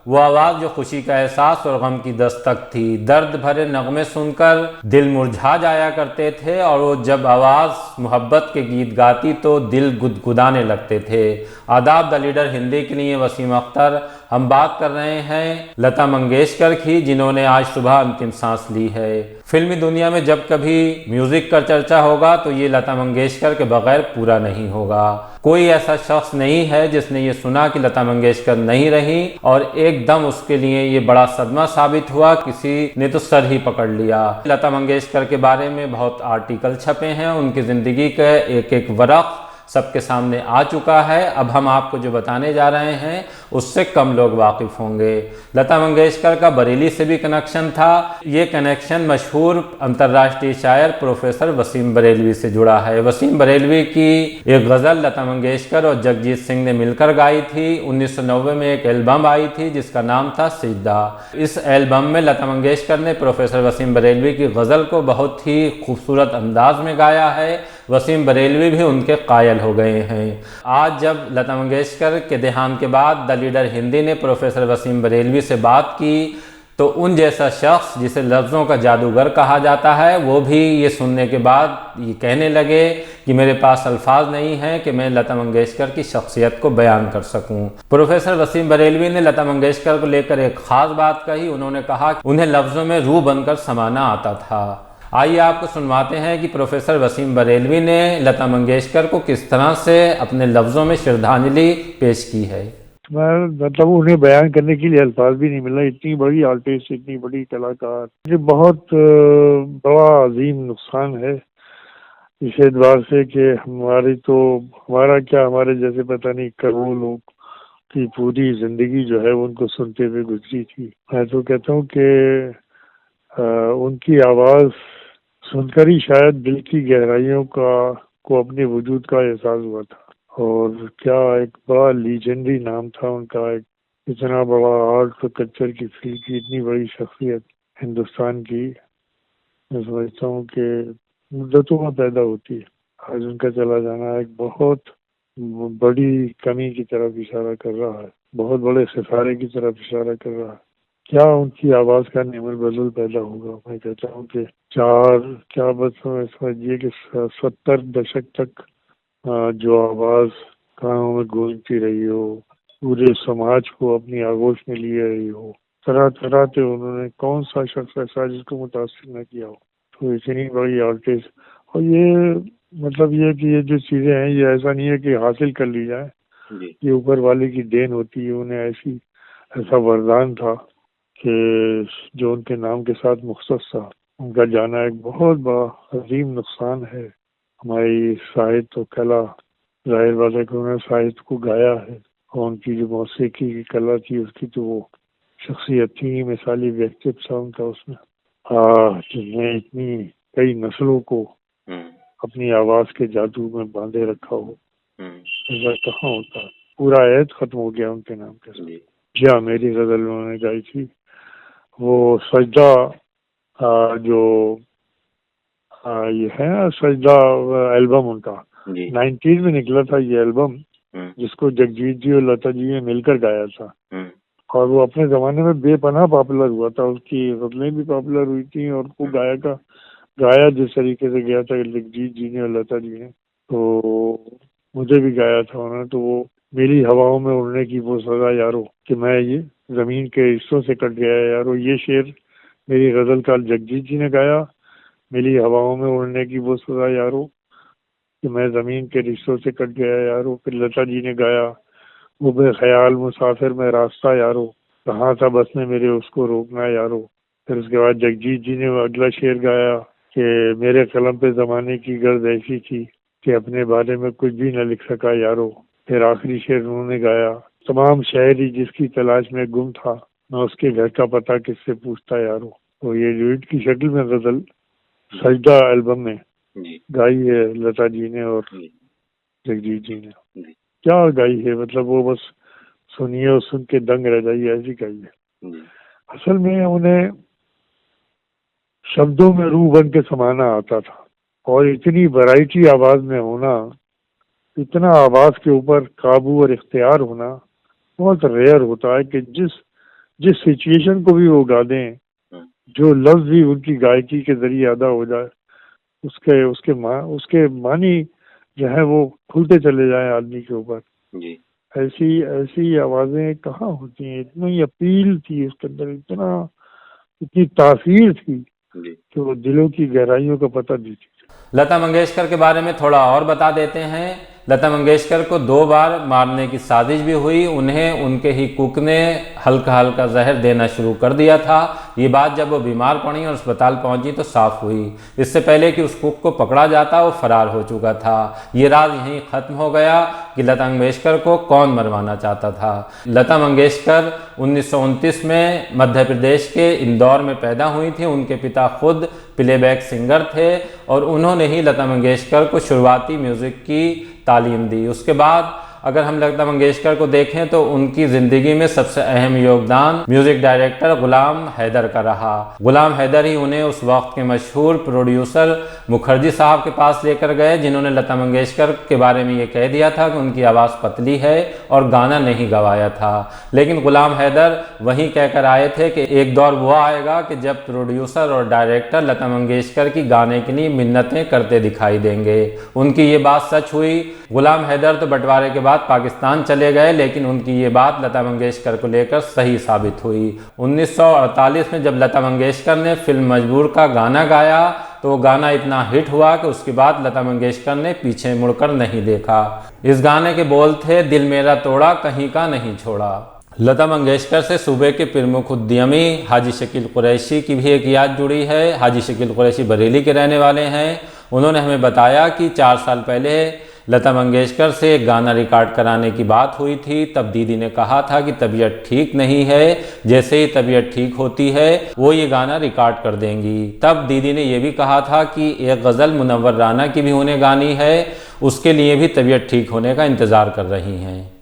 वो आवाज़ जो खुशी का एहसास और गम की दस्तक थी। दर्द भरे नगमे सुनकर दिल मुरझा जाया करते थे और वो जब आवाज़ मोहब्बत के गीत गाती तो दिल गुदगुदाने लगते थे। आदाब द लीडर हिंदी के लिए वसीम अख्तर। हम बात कर रहे हैं लता मंगेशकर की, जिन्होंने आज सुबह अंतिम सांस ली है। फिल्मी दुनिया में जब कभी म्यूजिक का चर्चा होगा तो ये लता मंगेशकर के बगैर पूरा नहीं होगा। कोई ऐसा शख्स नहीं है जिसने ये सुना कि लता मंगेशकर नहीं रही और एकदम उसके लिए ये बड़ा सदमा साबित हुआ। किसी ने तो सर ही पकड़ लिया। लता मंगेशकर के बारे में बहुत आर्टिकल छपे हैं, उनकी जिंदगी के एक एक वरक़ सबके सामने आ चुका है। अब हम आपको जो बताने जा रहे हैं उससे कम लोग वाकिफ होंगे। लता मंगेशकर का बरेली से भी कनेक्शन था। ये कनेक्शन मशहूर अंतर्राष्ट्रीय शायर प्रोफेसर वसीम बरेलवी से जुड़ा है। वसीम बरेलवी की एक गज़ल लता मंगेशकर और जगजीत सिंह ने मिलकर गाई थी। 1990 में एक एल्बम आई थी जिसका नाम था सिजदा। इस एल्बम में लता मंगेशकर ने प्रोफेसर वसीम बरेलवी की गज़ल को बहुत ही खूबसूरत अंदाज में गाया है। वसीम बरेलवी भी उनके कायल हो गए हैं। आज जब लता मंगेशकर के देहांत के बाद द लीडर हिंदी ने प्रोफेसर वसीम बरेलवी से बात की तो उन जैसा शख्स जिसे लफ्ज़ों का जादूगर कहा जाता है वो भी ये सुनने के बाद ये कहने लगे कि मेरे पास अल्फाज नहीं हैं कि मैं लता मंगेशकर की शख्सियत को बयान कर सकूं। प्रोफेसर वसीम बरेलवी ने लता मंगेशकर को लेकर एक ख़ास बात कही। उन्होंने कहा कि उन्हें लफ्ज़ों में रूह बनकर समाना आता था। आइए आपको सुनवाते हैं कि प्रोफेसर वसीम बरेलवी ने लता मंगेशकर को किस तरह से अपने लफ्ज़ों में श्रद्धांजलि पेश की है। मतलब उन्हें बयान करने के लिए अल्फाज भी नहीं मिला। इतनी बड़ी आर्टिस्ट, इतनी बड़ी कलाकार, ये बहुत बड़ा अजीम नुकसान है इस एतबार से कि हमारा क्या, हमारे जैसे पता नहीं करोड़ों लोग की पूरी जिंदगी जो है उनको सुनते हुए गुजरी थी। मैं तो कहता हूँ कि उनकी आवाज़ सुनकर ही शायद दिल की गहराइयों को अपने वजूद का एहसास हुआ था। और क्या एक बड़ा लीजेंडरी नाम था उनका। एक इतना बड़ा आर्ट और कल्चर की फील्ड की इतनी बड़ी शख्सियत हिंदुस्तान की, मैं समझता हूँ कि मुद्दतों में पैदा होती है। आज उनका चला जाना एक बहुत बड़ी कमी की तरफ इशारा कर रहा है, बहुत बड़े सितारे की तरफ इशारा कर रहा है। क्या उनकी आवाज़ का निमर बदल पैदा होगा। मैं कहता हूँ कि समझिए कि 70 दशक तक जो आवाज़ कानों में गूंजती रही हो, पूरे समाज को अपनी आगोश में लिए रही हो, तरह तरह से उन्होंने कौन सा शख्स ऐसा जिसको मुतासिर न किया हो। तो इतनी बड़ी आर्टिस्ट, और ये मतलब ये कि ये जो चीज़ें हैं ये ऐसा नहीं है कि हासिल कर ली जाए, ये ऊपर वाले की देन होती है। उन्हें ऐसा वरदान था कि जो उनके नाम के साथ मुख्तस था। उनका जाना एक बहुत बड़ा अजीम नुकसान है हमारी साहित्य और कला। जाहिर बात है कि उन्होंने साहित्य को गाया है और उनकी जो मौसीकी की कला थी उसकी तो वो शख्सियत थी, मिसाली व्यक्तित्व था उनका उसमें, जिसने इतनी कई नस्लों को अपनी आवाज़ के जादू में बांधे रखा हो। ऐसा कहाँ होता है। पूरा ऐद खत्म हो गया उनके नाम के साथ। जी, मेरी गज़ल उन्होंने गाई थी वो सजदा, जो ये है ना सजदा एल्बम उनका 19 में निकला था ये एल्बम, जिसको जगजीत जी और लता जी ने मिलकर गाया था। और वो अपने ज़माने में बेपनाह पॉपुलर हुआ था। उसकी गज़लें भी पॉपुलर हुई थी और वो गाया जिस तरीके से गया था जगजीत जी ने और लता जी ने, तो मुझे भी गाया था उन्होंने। तो वो मेरी हवाओं में उड़ने की वो सजा यारो, कि मैं ये ज़मीन के हिस्सों से कट गया यारो, ये शेर मेरी गज़ल का जगजीत जी ने गाया। मेरी हवाओं में उड़ने की वो सजा यारो कि मैं ज़मीन के रिश्तों से कट गया यारो। फिर लता जी ने गाया वो बेख्याल मुसाफिर में रास्ता यारो, कहाँ था बस में मेरे उसको रोकना यारो। फिर उसके बाद जगजीत जी ने अगला शेर गाया कि मेरे कलम पे ज़माने की गर्द ऐसी थी कि अपने बारे में कुछ भी न लिख सका यारो। फिर आखिरी शेर उन्होंने गाया, तमाम शहरी जिसकी तलाश में गुम था, मैं उसके घर का पता किससे पूछता यारो। तो ये ड्यूट की शक्ल में गज़ल सजदा एल्बम में गाई है लता जी ने और जगजीत जी ने। क्या गाई है, मतलब वो बस सुनिए और सुन के दंग रह जाइए, ऐसी गाई है। असल में उन्हें शब्दों में रूह बन के समाना आता था। और इतनी वैरायटी आवाज में होना, इतना आवाज के ऊपर काबू और इख्तियार होना बहुत रेयर होता है कि जिस जिस सिचुएशन को भी वो गा दें, जो लफ्ज भी उनकी गायकी के जरिए अदा हो जाए, उसके मानी जो है वो खुलते चले जाए आदमी के ऊपर। ऐसी ऐसी आवाजें कहाँ होती हैं। इतनी अपील थी उसके अंदर, इतनी तासीर थी कि वो दिलों की गहराइयों का पता देती थी। लता मंगेशकर के बारे में थोड़ा और बता देते हैं। लता मंगेशकर को 2 बार मारने की साजिश भी हुई। उन्हें उनके ही कुक ने हल्का हल्का जहर देना शुरू कर दिया था। ये बात जब वो बीमार पड़ी और अस्पताल पहुंची तो साफ हुई। इससे पहले कि उस कुक को पकड़ा जाता वो फरार हो चुका था। ये राज यहीं खत्म हो गया कि लता मंगेशकर को कौन मरवाना चाहता था। लता मंगेशकर 1929 में मध्य प्रदेश के इंदौर में पैदा हुई थी। उनके पिता खुद प्लेबैक सिंगर थे और उन्होंने ही लता मंगेशकर को शुरुआती म्यूज़िक की तालीम दी। उसके बाद अगर हम लता मंगेशकर को देखें तो उनकी ज़िंदगी में सबसे अहम योगदान म्यूज़िक डायरेक्टर गुलाम हैदर का रहा। गुलाम हैदर ही उन्हें उस वक्त के मशहूर प्रोड्यूसर मुखर्जी साहब के पास लेकर गए, जिन्होंने लता मंगेशकर के बारे में ये कह दिया था कि उनकी आवाज़ पतली है और गाना नहीं गवाया था। लेकिन गुलाम हैदर वहीं कहकर आए थे कि एक दौर वो आएगा कि जब प्रोड्यूसर और डायरेक्टर लता मंगेशकर की गाने के लिए मिन्नतें करते दिखाई देंगे। उनकी ये बात सच हुई। गुलाम हैदर तो बंटवारे के बाद पाकिस्तान चले गए, लेकिन उनकी ये बात लता मंगेशकर को लेकर सही साबित हुई। 1948 में जब लता मंगेशकर ने फिल्म मजबूर का गाना गाया तो वो गाना इतना हिट हुआ कि उसके बाद लता मंगेशकर ने पीछे मुड़कर नहीं देखा। इस गाने के बोल थे, दिल मेरा तोड़ा कहीं का नहीं छोड़ा। लता मंगेशकर से सूबे के प्रमुख उद्यमी हाजी शकील कुरैशी की भी एक याद जुड़ी है। हाजी शकील कुरैशी बरेली के रहने वाले हैं। उन्होंने हमें बताया कि 4 साल पहले लता मंगेशकर से एक गाना रिकॉर्ड कराने की बात हुई थी। तब दीदी ने कहा था कि तबीयत ठीक नहीं है, जैसे ही तबीयत ठीक होती है वो ये गाना रिकॉर्ड कर देंगी। तब दीदी ने यह भी कहा था कि एक गज़ल मुनव्वर राना की भी उन्हें गानी है, उसके लिए भी तबीयत ठीक होने का इंतज़ार कर रही हैं।